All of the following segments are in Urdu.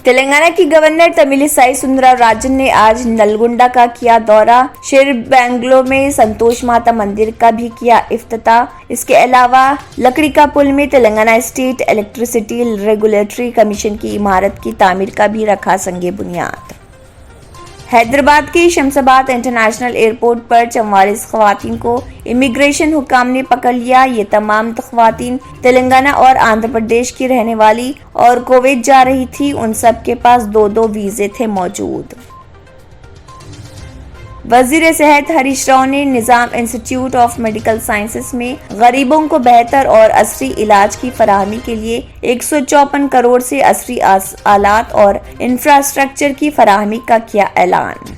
تلنگانہ کی گورنر تملسائی سندرا راجن نے آج نلگنڈا کا کیا دورہ، شیر بنگلو میں سنتوش ماتا مندر کا بھی کیا افتتاح۔ اس کے علاوہ لکڑی کا پل میں Telangana state electricity regulatory commission کی عمارت کی تعمیر کا بھی رکھا سنگ بنیاد۔ حیدرآباد کے شمس آباد انٹرنیشنل ایئرپورٹ پر 44 خواتین کو امیگریشن حکام نے پکڑ لیا۔ یہ تمام خواتین تلنگانہ اور آندھرا پردیش کی رہنے والی اور کویت جا رہی تھی۔ ان سب کے پاس 2 ویزے تھے موجود۔ وزیر صحت ہریش راؤ نے نظام انسٹی ٹیوٹ آف میڈیکل سائنسز میں غریبوں کو بہتر اور عصری علاج کی فراہمی کے لیے 154 کروڑ سے عصری آلات اور انفراسٹرکچر کی فراہمی کا کیا اعلان۔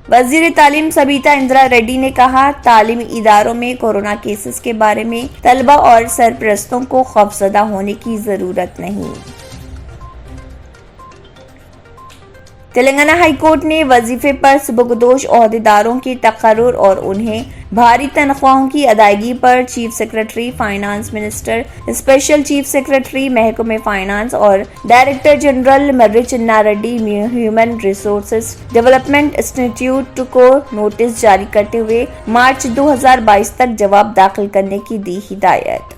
وزیر تعلیم سبیتا اندرا ریڈی نے کہا، تعلیمی اداروں میں کورونا کیسز کے بارے میں طلبہ اور سرپرستوں کو خوفزدہ ہونے کی ضرورت نہیں۔ تلنگانہ ہائی کورٹ نے وظیفے پر سبکدوش عہدیداروں کے تقرر اور انہیں بھاری تنخواہوں کی ادائیگی پر chief secretary finance minister, special chief secretary محکمہ فائنانس اور director general Marri Chenna Reddy human resources development انسٹی ٹیوٹ کو نوٹس جاری کرتے ہوئے مارچ 2022 تک جواب داخل کرنے کی دی ہدایت۔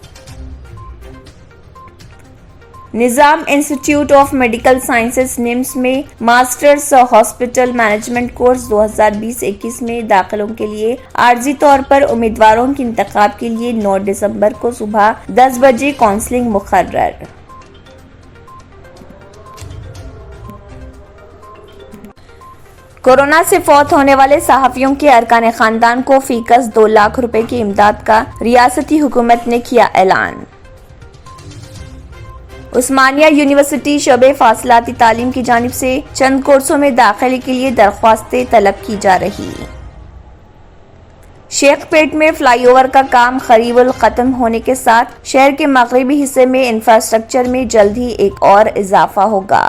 نظام انسٹی ٹیوٹ آف میڈیکل سائنسز نمس میں ماسٹرز ہاسپٹل مینجمنٹ کورس 2020-21 میں داخلوں کے لیے عارضی طور پر امیدواروں کے انتخاب کے لیے 9 دسمبر کو صبح 10 بجے کونسلنگ مقرر۔ کورونا سے فوت ہونے والے صحافیوں کے ارکان خاندان کو فی کس 2 لاکھ روپے کی امداد کا ریاستی حکومت نے کیا اعلان۔ عثمانیہ یونیورسٹی شعبہ فاصلاتی تعلیم کی جانب سے چند کورسوں میں داخلے کے لیے درخواستیں طلب کی جا رہی۔ شیخ پیٹ میں فلائی اوور کا کام قریب الختم ہونے کے ساتھ شہر کے مغربی حصے میں انفراسٹرکچر میں جلد ہی ایک اور اضافہ ہوگا۔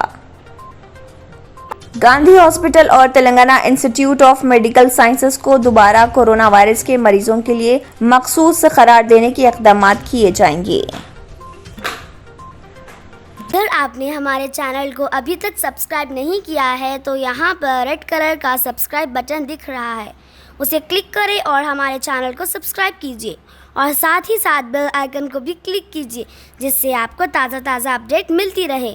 گاندھی ہاسپٹل اور تلنگانہ انسٹی ٹیوٹ آف میڈیکل سائنسز کو دوبارہ کورونا وائرس کے مریضوں کے لیے مخصوص قرار دینے کے اقدامات کیے جائیں گے۔ اگر آپ نے ہمارے چینل کو ابھی تک سبسکرائب نہیں کیا ہے تو یہاں پر ریڈ کلر کا سبسکرائب بٹن دکھ رہا ہے، اسے کلک کریں اور ہمارے چینل کو سبسکرائب کیجیے اور ساتھ ہی ساتھ بیل آئیکن کو بھی کلک کیجیے، جس سے آپ کو تازہ اپڈیٹ ملتی رہے۔